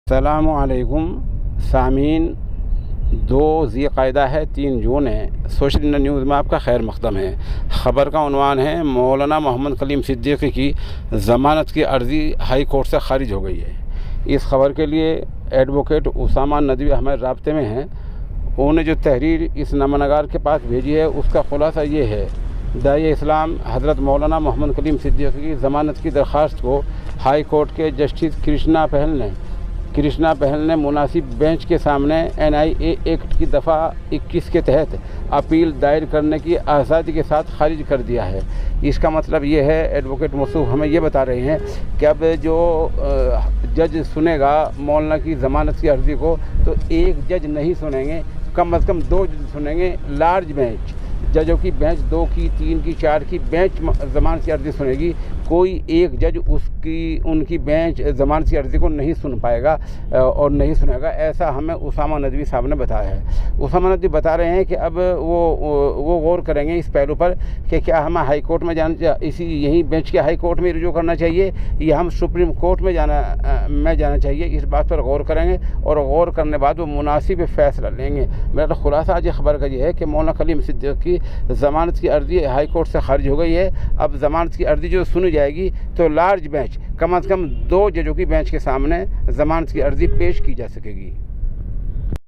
अस्सलामुअलैकुम सामीन। 2 ज़िलक़ाइदा है, 3 जून है। सोशल न्यूज़ में आपका खैर मक़दम है। ख़बर का उन्वान है मौलाना मोहम्मद कलीम सिद्दीक़ी की ज़मानत की अर्ज़ी हाई कोर्ट से ख़ारिज हो गई है। इस खबर के लिए एडवोकेट उसामा नदवी हमारे राब्ते में हैं। उन्होंने जो तहरीर इस नमनगार के पास भेजी है उसका ख़ुलासा ये है, दाई इस्लाम हज़रत मौलाना मोहम्मद कलीम सिद्दीक़ी की ज़मानत की दरख्वास्त को हाई कोर्ट के जस्टिस कृष्णा पहल ने मुनासिब बेंच के सामने NIA एक्ट की दफ़ा 21 के तहत अपील दायर करने की आज़ादी के साथ खारिज कर दिया है। इसका मतलब ये है, एडवोकेट मसूफ हमें ये बता रहे हैं कि अब जो जज सुनेगा मौलाना की ज़मानत की अर्ज़ी को, तो एक जज नहीं सुनेंगे, कम से कम 2 जज सुनेंगे। लार्ज बेंच, जजों की बेंच 2 की, 3 की, 4 की बेंच ज़मानत की अर्ज़ी सुनेगी। कोई एक जज उनकी बेंच ज़मानत की अर्ज़ी को नहीं सुन पाएगा और नहीं सुनेगा, ऐसा हमें उसामा नदवी साहब ने बताया है। उसामा नदवी बता रहे हैं कि अब वो गौर करेंगे इस पहलू पर कि क्या हमें हाई कोर्ट में यही बेंच के हाई कोर्ट में रुजू करना चाहिए या हम सुप्रीम कोर्ट में जाना चाहिए। इस बात पर गौर करेंगे और गौर करने के बाद वो मुनासिब फ़ैसला लेंगे। मेरा तो खुलासा आज खबर का ये है कि मौलाना कलीम सिद्दीक़ी की ज़मानत की अर्ज़ी हाई कोर्ट से खारिज हो गई है। अब ज़मानत की अर्ज़ी जो सुनी जाएगी तो लार्ज बेंच, कम से कम 2 जजों की बेंच के सामने ज़मानत की अर्ज़ी पेश की जा सकेगी।